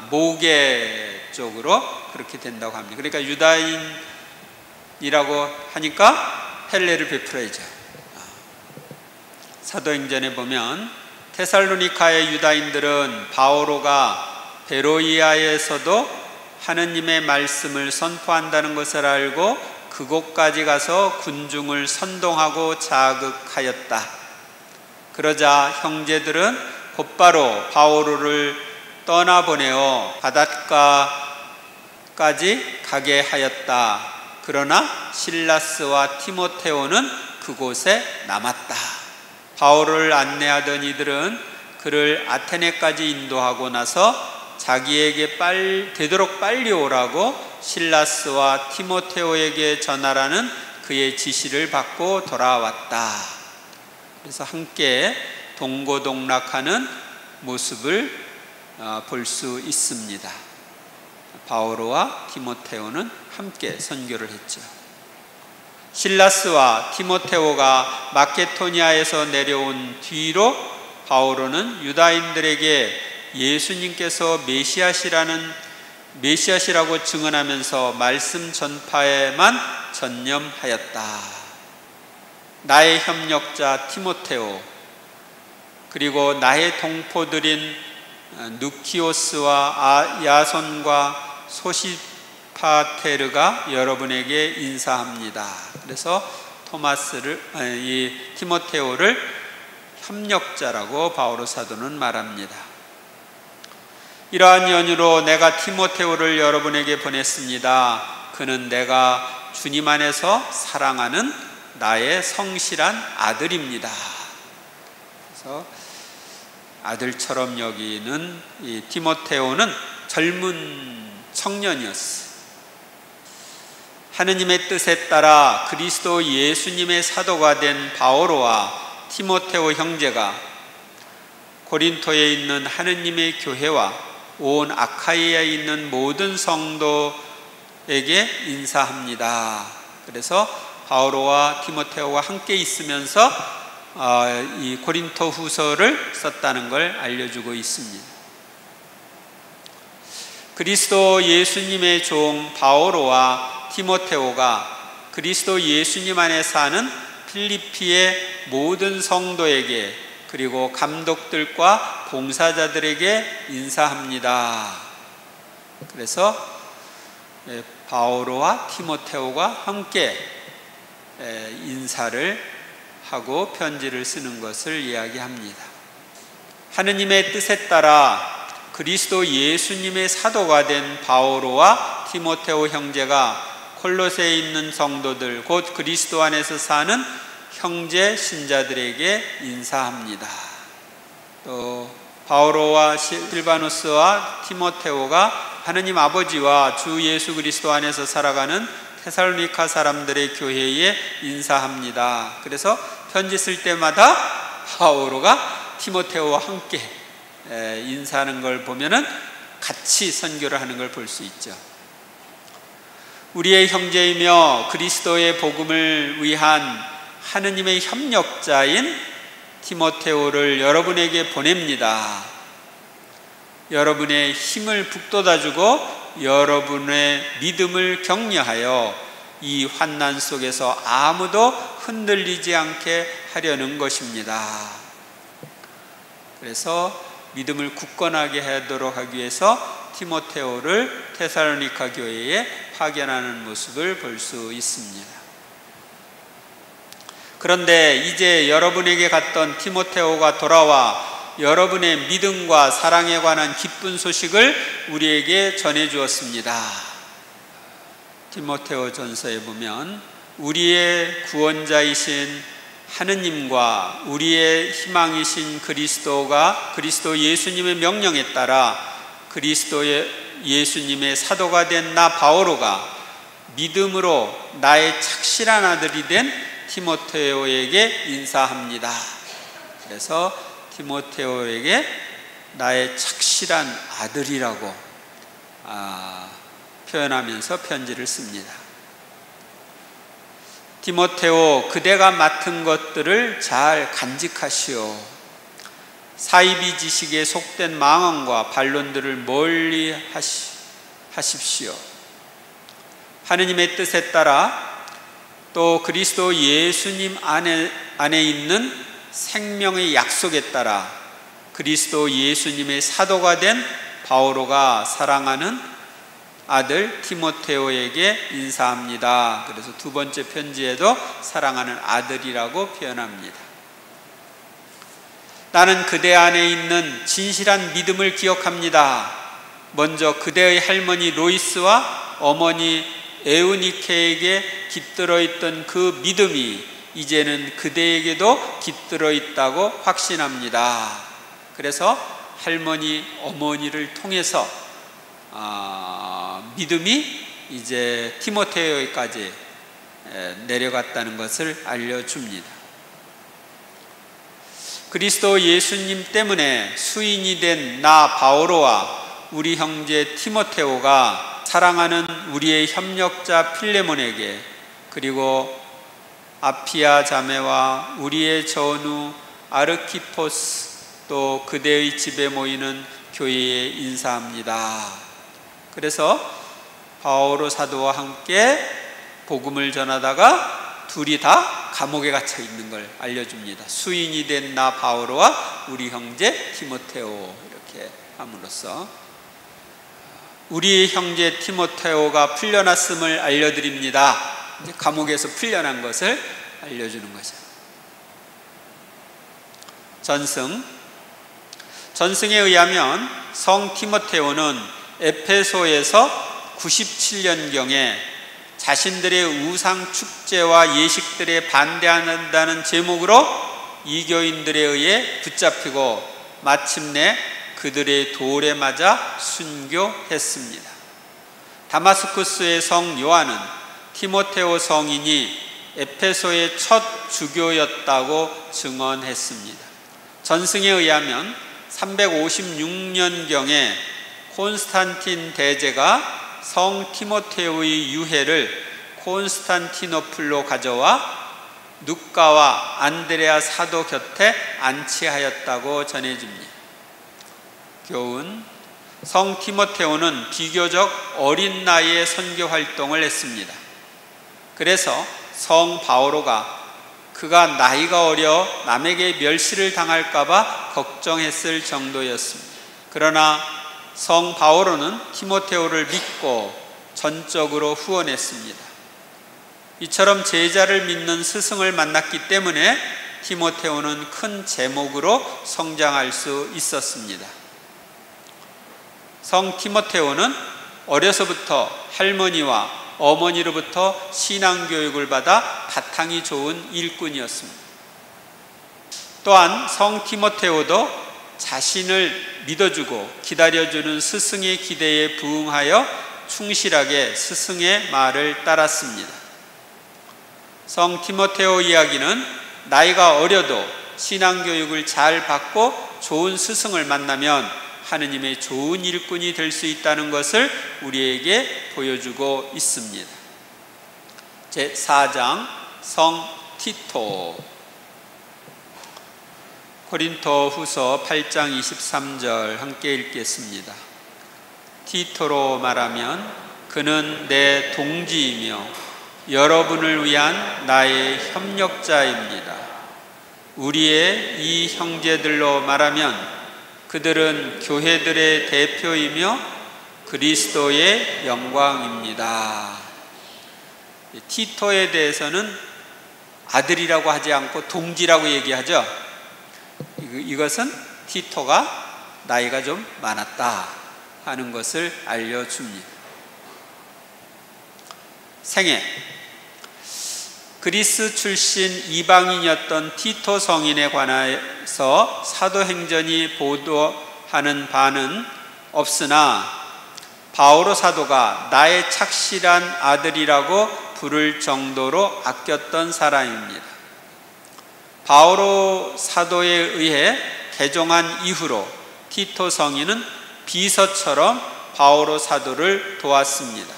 모계 쪽으로 그렇게 된다고 합니다. 그러니까 유다인이라고 하니까 할례를 베풀어야죠. 사도행전에 보면 테살로니카의 유다인들은 바오로가 베로이아에서도 하느님의 말씀을 선포한다는 것을 알고 그곳까지 가서 군중을 선동하고 자극하였다. 그러자 형제들은 곧바로 바오로를 떠나보내어 바닷가까지 가게 하였다. 그러나 실라스와 티모테오는 그곳에 남았다. 바오로를 안내하던 이들은 그를 아테네까지 인도하고 나서 자기에게 되도록 빨리 오라고 실라스와 티모테오에게 전하라는 그의 지시를 받고 돌아왔다. 그래서 함께 동고동락하는 모습을 볼 수 있습니다. 바오로와 티모테오는 함께 선교를 했죠. 실라스와 티모테오가 마케도니아에서 내려온 뒤로 바오로는 유다인들에게 예수님께서 메시아시라고 증언하면서 말씀 전파에만 전념하였다. 나의 협력자 티모테오, 그리고 나의 동포들인 누키오스와 야손과 소시파테르가 여러분에게 인사합니다. 그래서 이 티모테오를 협력자라고 바오로 사도는 말합니다. 이러한 연유로 내가 티모테오를 여러분에게 보냈습니다. 그는 내가 주님 안에서 사랑하는 나의 성실한 아들입니다. 그래서 아들처럼 여기는 이 티모테오는 젊은 청년이었어요. 하느님의 뜻에 따라 그리스도 예수님의 사도가 된 바오로와 티모테오 형제가 고린토에 있는 하느님의 교회와 온 아카이아에 있는 모든 성도에게 인사합니다. 그래서 바오로와 티모테오가 함께 있으면서 이 고린토 후서를 썼다는 걸 알려주고 있습니다. 그리스도 예수님의 종 바오로와 티모테오가 그리스도 예수님 안에 사는 필리피의 모든 성도에게 그리고 감독들과 봉사자들에게 인사합니다. 그래서 바오로와 티모테오가 함께 인사를 하고 편지를 쓰는 것을 이야기합니다. 하느님의 뜻에 따라 그리스도 예수님의 사도가 된 바오로와 티모테오 형제가 콜로새에 있는 성도들, 곧 그리스도 안에서 사는 형제 신자들에게 인사합니다. 또 바오로와 실바누스와 티모테오가 하느님 아버지와 주 예수 그리스도 안에서 살아가는 테살로니카 사람들의 교회에 인사합니다. 그래서 편지 쓸 때마다 바오로가 티모테오와 함께 인사하는 걸 보면은 같이 선교를 하는 걸 볼 수 있죠. 우리의 형제이며 그리스도의 복음을 위한 하느님의 협력자인 티모테오를 여러분에게 보냅니다. 여러분의 힘을 북돋아주고 여러분의 믿음을 격려하여 이 환난 속에서 아무도 흔들리지 않게 하려는 것입니다. 그래서 믿음을 굳건하게 하도록 하기 위해서 티모테오를 테살로니카 교회에 파견하는 모습을 볼 수 있습니다. 그런데 이제 여러분에게 갔던 티모테오가 돌아와 여러분의 믿음과 사랑에 관한 기쁜 소식을 우리에게 전해 주었습니다. 디모데오 전서에 보면 우리의 구원자이신 하느님과 우리의 희망이신 그리스도 예수님의 명령에 따라 그리스도의 예수님의 사도가 된 나 바오로가 믿음으로 나의 착실한 아들이 된 디모데오에게 인사합니다. 그래서 디모데오에게 나의 착실한 아들이라고 표현하면서 편지를 씁니다. 디모데오, 그대가 맡은 것들을 잘 간직하시오. 사이비 지식에 속된 망언과 반론들을 멀리 하십시오. 하느님의 뜻에 따라 또 그리스도 예수님 안에 있는 생명의 약속에 따라 그리스도 예수님의 사도가 된 바오로가 사랑하는 아들 디모데오에게 인사합니다. 그래서 두 번째 편지에도 사랑하는 아들이라고 표현합니다. 나는 그대 안에 있는 진실한 믿음을 기억합니다. 먼저 그대의 할머니 로이스와 어머니 에우니케에게 깃들어 있던 그 믿음이 이제는 그대에게도 깃들어 있다고 확신합니다. 그래서 할머니, 어머니를 통해서 믿음이 이제 디모데오에까지 내려갔다는 것을 알려줍니다. 그리스도 예수님 때문에 수인이 된 나 바오로와 우리 형제 디모데오가 사랑하는 우리의 협력자 필레몬에게, 그리고 아피아 자매와 우리의 전우 아르키포스, 또 그대의 집에 모이는 교회에 인사합니다. 그래서 바오로 사도와 함께 복음을 전하다가 둘이 다 감옥에 갇혀 있는 걸 알려줍니다. 수인이 된 나 바오로와 우리 형제 디모데오, 이렇게 함으로써 우리 형제 디모데오가 풀려났음을 알려드립니다. 이제 감옥에서 풀려난 것을 알려주는 거죠. 전승에 의하면 성 디모데오는 에페소에서 97년경에 자신들의 우상 축제와 예식들에 반대한다는 제목으로 이교인들에 의해 붙잡히고 마침내 그들의 돌에 맞아 순교했습니다. 다마스쿠스의 성 요한은 디모데오 성인이 에페소의 첫 주교였다고 증언했습니다. 전승에 의하면 356년경에 콘스탄틴 대제가 성 디모데오의 유해를 콘스탄티노플로 가져와 누가와 안드레아 사도 곁에 안치하였다고 전해집니다. 교훈: 성 디모데오는 비교적 어린 나이에 선교 활동을 했습니다. 그래서 성 바오로가 그가 나이가 어려 남에게 멸시를 당할까봐 걱정했을 정도였습니다. 그러나 성 바오로는 디모데오를 믿고 전적으로 후원했습니다. 이처럼 제자를 믿는 스승을 만났기 때문에 디모데오는 큰 제목으로 성장할 수 있었습니다. 성 디모데오는 어려서부터 할머니와 어머니로부터 신앙교육을 받아 바탕이 좋은 일꾼이었습니다. 또한 성 디모데오도 자신을 믿어주고 기다려주는 스승의 기대에 부응하여 충실하게 스승의 말을 따랐습니다. 성 디모데오 이야기는 나이가 어려도 신앙교육을 잘 받고 좋은 스승을 만나면 하느님의 좋은 일꾼이 될 수 있다는 것을 우리에게 보여주고 있습니다. 제4장 성 티토. 고린도 후서 8장 23절 함께 읽겠습니다. 티토로 말하면 그는 내 동지이며 여러분을 위한 나의 협력자입니다. 우리의 이 형제들로 말하면 그들은 교회들의 대표이며 그리스도의 영광입니다. 티토에 대해서는 아들이라고 하지 않고 동지라고 얘기하죠. 이것은 티토가 나이가 좀 많았다 하는 것을 알려줍니다. 생애. 그리스 출신 이방인이었던 티토 성인에 관하여서 사도행전이 보도하는 바는 없으나 바오로 사도가 나의 착실한 아들이라고 부를 정도로 아꼈던 사람입니다. 바오로 사도에 의해 개종한 이후로 티토 성인은 비서처럼 바오로 사도를 도왔습니다.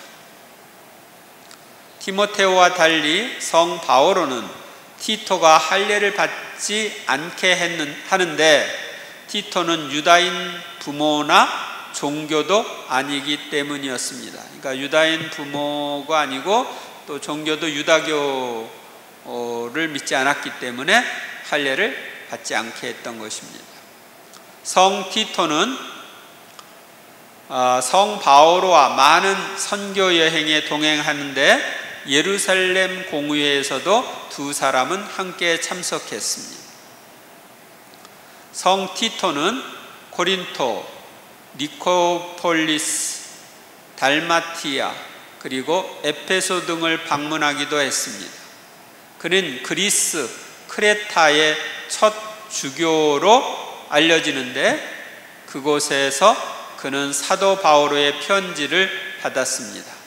티모테오와 달리 성 바오로는 티토가 할례를 받지 않게 하는데 티토는 유다인 부모나 종교도 아니기 때문이었습니다. 그러니까 유다인 부모가 아니고 또 종교도 유다교를 믿지 않았기 때문에 할례를 받지 않게 했던 것입니다. 성 티토는 성 바오로와 많은 선교 여행에 동행하는데 예루살렘 공회에서도 두 사람은 함께 참석했습니다. 성 티토는 고린토, 니코폴리스, 달마티아 그리고 에페소 등을 방문하기도 했습니다. 그는 그리스 크레타의 첫 주교로 알려지는데 그곳에서 그는 사도 바오로의 편지를 받았습니다.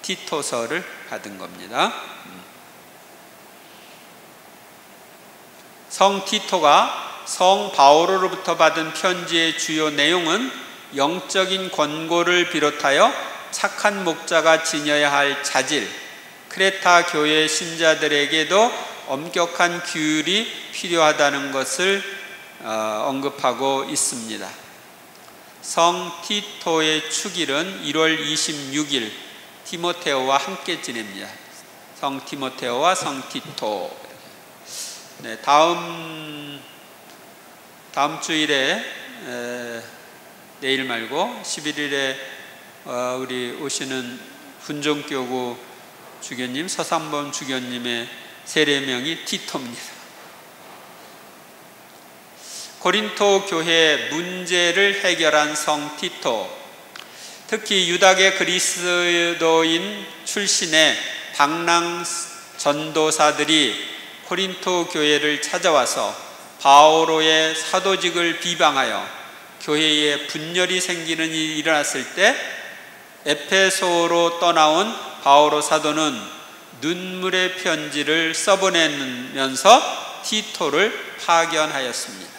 티토서를 받은 겁니다. 성 티토가 성 바오로로부터 받은 편지의 주요 내용은 영적인 권고를 비롯하여 착한 목자가 지녀야 할 자질, 크레타 교회 신자들에게도 엄격한 규율이 필요하다는 것을 언급하고 있습니다. 성 티토의 축일은 1월 26일 티모테오와 함께 지냅니다. 성 티모테오와 성 티토. 네, 다음 주일에 내일 말고 11일에 우리 오시는 훈종교구 주교님, 서삼범 주교님의 세례명이 티토입니다. 고린토 교회 문제를 해결한 성 티토, 특히 유다계 그리스도인 출신의 방랑 전도사들이 고린토 교회를 찾아와서 바오로의 사도직을 비방하여 교회에 분열이 생기는 일이 일어났을 때 에페소로 떠나온 바오로 사도는 눈물의 편지를 써보내면서 티토를 파견하였습니다.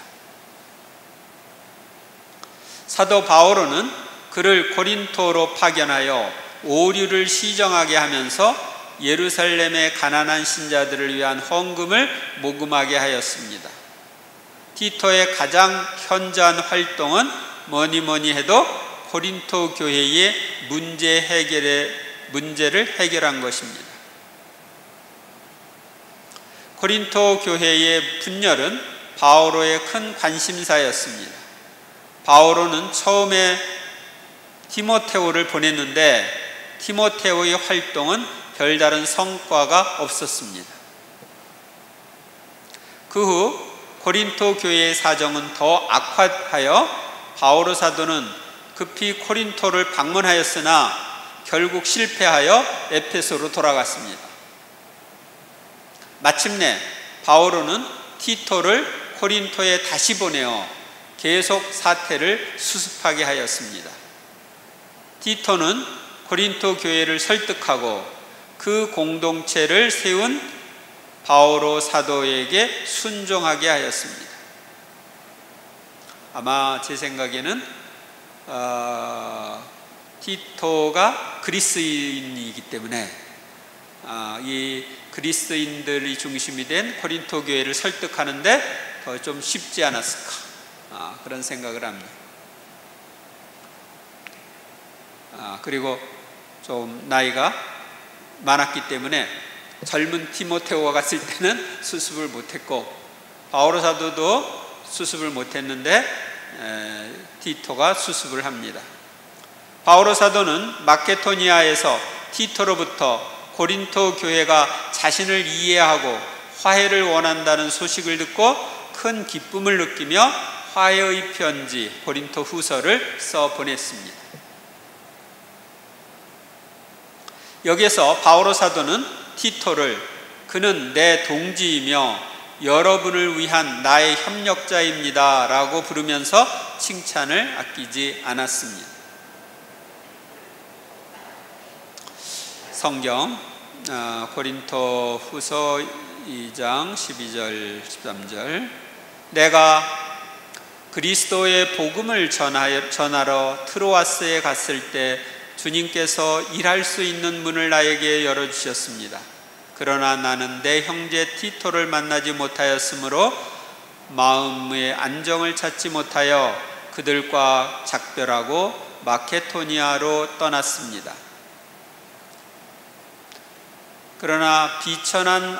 사도 바오로는 그를 고린토로 파견하여 오류를 시정하게 하면서 예루살렘의 가난한 신자들을 위한 헌금을 모금하게 하였습니다. 티토의 가장 현저한 활동은 뭐니 해도 고린토 교회의 문제를 해결한 것입니다. 고린토 교회의 분열은 바오로의 큰 관심사였습니다. 바오로는 처음에 티모테오를 보냈는데 티모테오의 활동은 별다른 성과가 없었습니다. 그 후 고린토 교회의 사정은 더 악화하여 바오로 사도는 급히 고린토를 방문하였으나 결국 실패하여 에페소로 돌아갔습니다. 마침내 바오로는 티토를 고린토에 다시 보내어 계속 사태를 수습하게 하였습니다. 티토는 고린토 교회를 설득하고 그 공동체를 세운 바오로 사도에게 순종하게 하였습니다. 아마 제 생각에는 티토가 그리스인이기 때문에 이 그리스인들이 중심이 된 고린토 교회를 설득하는데 더 좀 쉽지 않았을까 그런 생각을 합니다. 그리고 좀 나이가 많았기 때문에 젊은 티모테오가 갔을 때는 수습을 못했고 바오로 사도도 수습을 못했는데 티토가 수습을 합니다. 바오로 사도는 마케도니아에서 티토로부터 고린토 교회가 자신을 이해하고 화해를 원한다는 소식을 듣고 큰 기쁨을 느끼며 화해의 편지 고린토 후서를 써 보냈습니다. 여기에서 바오로 사도는 티토를 그는 내 동지이며 여러분을 위한 나의 협력자입니다 라고 부르면서 칭찬을 아끼지 않았습니다. 성경 고린토 후서 2장 12절 13절 내가 그리스도의 복음을 전하러 트로아스에 갔을 때 주님께서 일할 수 있는 문을 나에게 열어주셨습니다. 그러나 나는 내 형제 티토를 만나지 못하였으므로 마음의 안정을 찾지 못하여 그들과 작별하고 마케도니아로 떠났습니다. 그러나 비천한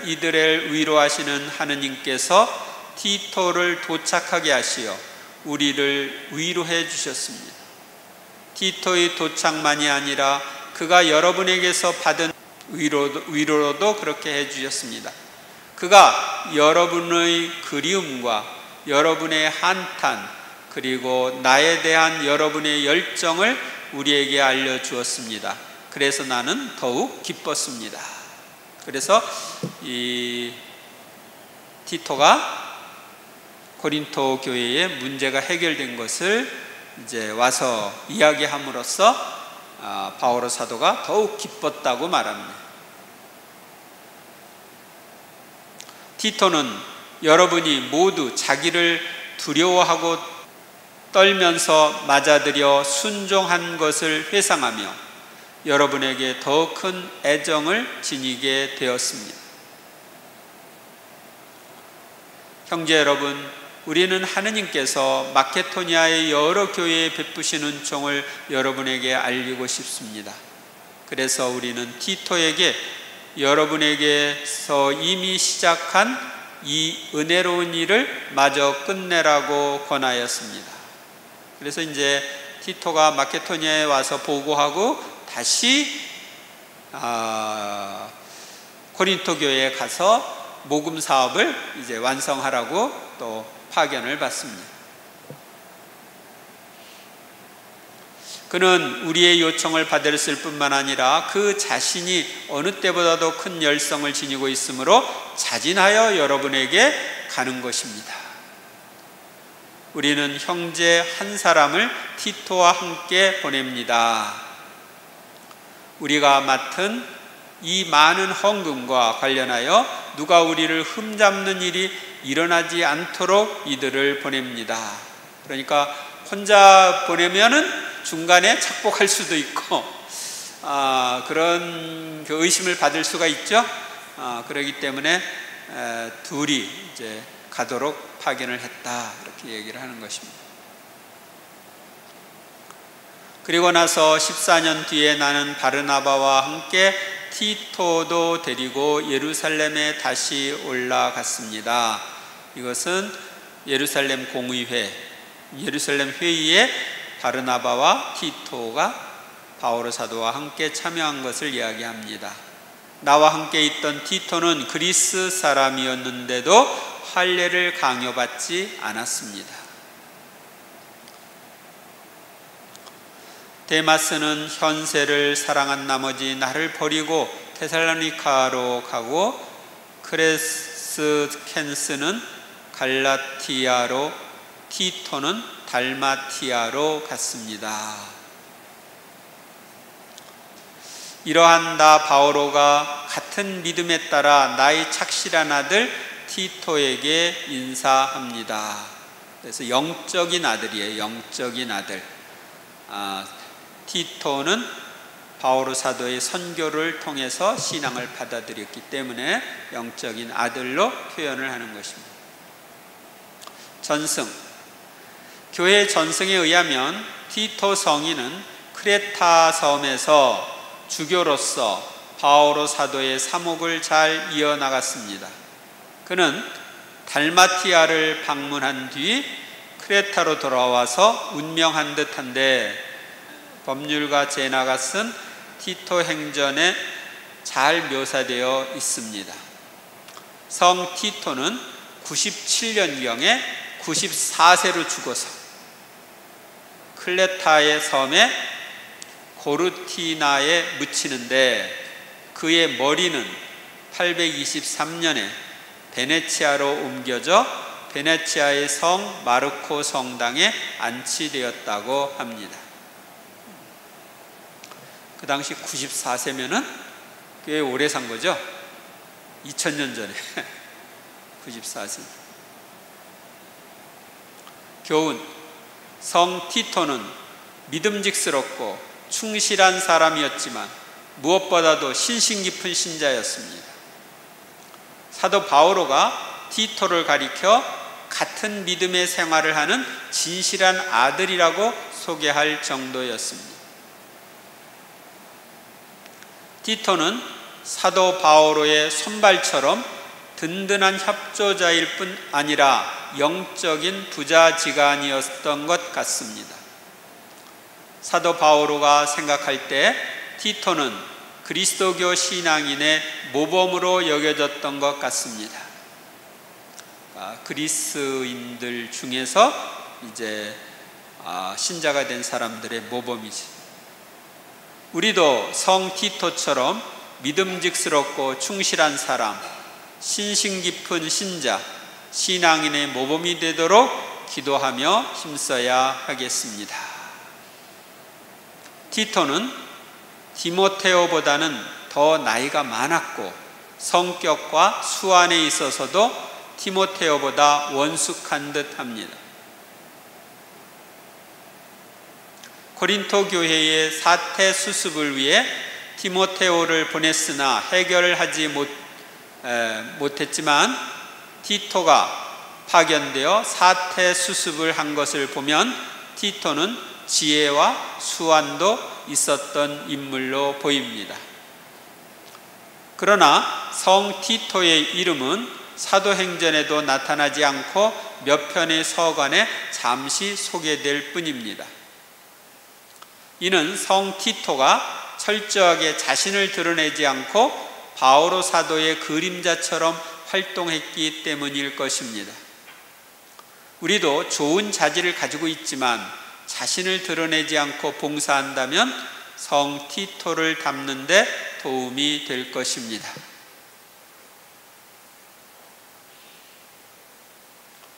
이들을 위로하시는 하느님께서 티토를 도착하게 하시어 우리를 위로해 주셨습니다. 티토의 도착만이 아니라 그가 여러분에게서 받은 위로로도 그렇게 해 주셨습니다. 그가 여러분의 그리움과 여러분의 한탄 그리고 나에 대한 여러분의 열정을 우리에게 알려주었습니다. 그래서 나는 더욱 기뻤습니다. 그래서 이 티토가 고린토 교회의 문제가 해결된 것을 이제 와서 이야기함으로써 바오로 사도가 더욱 기뻤다고 말합니다. 티토는 여러분이 모두 자기를 두려워하고 떨면서 맞아들여 순종한 것을 회상하며 여러분에게 더 큰 애정을 지니게 되었습니다. 형제 여러분, 우리는 하느님께서 마케도니아의 여러 교회에 베푸신 은총을 여러분에게 알리고 싶습니다. 그래서 우리는 티토에게 여러분에게서 이미 시작한 이 은혜로운 일을 마저 끝내라고 권하였습니다. 그래서 이제 티토가 마케도니아에 와서 보고하고 다시 고린토 교회에 가서 모금 사업을 이제 완성하라고 또 파견을 받습니다. 그는 우리의 요청을 받았을 뿐만 아니라 그 자신이 어느 때보다도 큰 열성을 지니고 있으므로 자진하여 여러분에게 가는 것입니다. 우리는 형제 한 사람을 티토와 함께 보냅니다. 우리가 맡은 이 많은 헌금과 관련하여 누가 우리를 흠잡는 일이 일어나지 않도록 이들을 보냅니다. 그러니까 혼자 보내면은 중간에 착복할 수도 있고 그런 의심을 받을 수가 있죠. 그렇기 때문에 둘이 이제 가도록 파견을 했다 이렇게 얘기를 하는 것입니다. 그리고 나서 14년 뒤에 나는 바르나바와 함께 티토도 데리고 예루살렘에 다시 올라갔습니다. 이것은 예루살렘 공의회, 예루살렘 회의에 바르나바와 티토가 바오로 사도와 함께 참여한 것을 이야기합니다. 나와 함께 있던 티토는 그리스 사람이었는데도 할례를 강요받지 않았습니다. 데마스는 현세를 사랑한 나머지 나를 버리고 데살로니카로 가고 크레스켄스는 갈라티아로 티토는 달마티아로 갔습니다. 이러한 나 바오로가 같은 믿음에 따라 나의 착실한 아들 티토에게 인사합니다. 그래서 영적인 아들이에요. 영적인 아들. 티토는 바오로 사도의 선교를 통해서 신앙을 받아들였기 때문에 영적인 아들로 표현을 하는 것입니다. 전승. 교회 전승에 의하면 티토 성인은 크레타 섬에서 주교로서 바오로 사도의 사목을 잘 이어나갔습니다. 그는 달마티아를 방문한 뒤 크레타로 돌아와서 운명한 듯한데 법률가 제나가 쓴 티토 행전에 잘 묘사되어 있습니다. 성 티토는 97년경에 94세로 죽어서 클레타의 섬에 고르티나에 묻히는데 그의 머리는 823년에 베네치아로 옮겨져 베네치아의 성 마르코 성당에 안치되었다고 합니다. 그 당시 94세면은 꽤 오래 산 거죠. 2000년 전에 94세. 교훈: 성 티토는 믿음직스럽고 충실한 사람이었지만 무엇보다도 신심 깊은 신자였습니다. 사도 바오로가 티토를 가리켜 같은 믿음의 생활을 하는 진실한 아들이라고 소개할 정도였습니다. 티토는 사도 바오로의 손발처럼 든든한 협조자일 뿐 아니라 영적인 부자지간이었던 것 같습니다. 사도 바오로가 생각할 때 티토는 그리스도교 신앙인의 모범으로 여겨졌던 것 같습니다. 그리스인들 중에서 이제 신자가 된 사람들의 모범이지. 우리도 성 티토처럼 믿음직스럽고 충실한 사람, 신심 깊은 신자, 신앙인의 모범이 되도록 기도하며 힘써야 하겠습니다. 티토는 디모테오보다는 더 나이가 많았고 성격과 수완에 있어서도 디모테오보다 원숙한 듯 합니다. 고린토 교회의 사태 수습을 위해 디모테오를 보냈으나 해결을 하지 못했지만 티토가 파견되어 사태 수습을 한 것을 보면 티토는 지혜와 수완도 있었던 인물로 보입니다. 그러나 성 티토의 이름은 사도행전에도 나타나지 않고 몇 편의 서간에 잠시 소개될 뿐입니다. 이는 성 티토가 철저하게 자신을 드러내지 않고 바오로 사도의 그림자처럼 활동했기 때문일 것입니다. 우리도 좋은 자질을 가지고 있지만 자신을 드러내지 않고 봉사한다면 성 티토를 닮는 데 도움이 될 것입니다.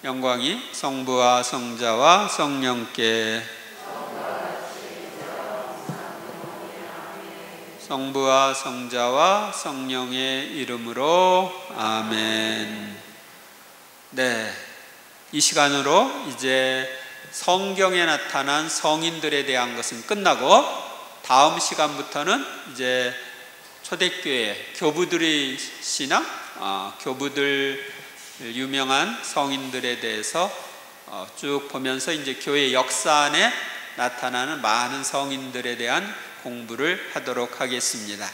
영광이 성부와 성자와 성령께 성부와 성자와 성령의 이름으로 아멘. 네, 이 시간으로 이제 성경에 나타난 성인들에 대한 것은 끝나고 다음 시간부터는 이제 초대교회 교부들의 신앙, 교부들 유명한 성인들에 대해서 쭉 보면서 이제 교회 역사 안에 나타나는 많은 성인들에 대한 공부를 하도록 하겠습니다.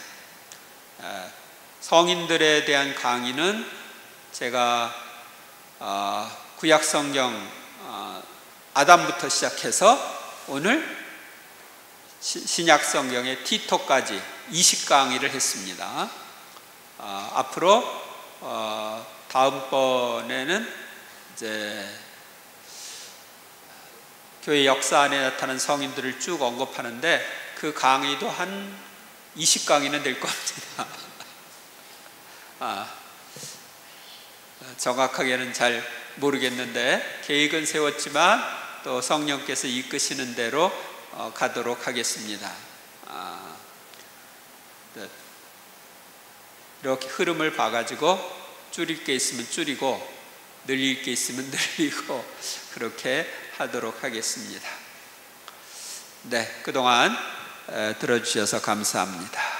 성인들에 대한 강의는 제가 구약성경 아담부터 시작해서 오늘 신약성경의 티토까지 20강의를 했습니다. 앞으로 다음번에는 이제 교회 역사 안에 나타난 성인들을 쭉 언급하는데 그 강의도 한 20강의는 될 겁니다. 정확하게는 잘 모르겠는데 계획은 세웠지만 또 성령께서 이끄시는 대로 가도록 하겠습니다. 이렇게 흐름을 봐가지고 줄일 게 있으면 줄이고 늘릴 게 있으면 늘리고 그렇게 하도록 하겠습니다. 네, 그동안 들어주셔서 감사합니다.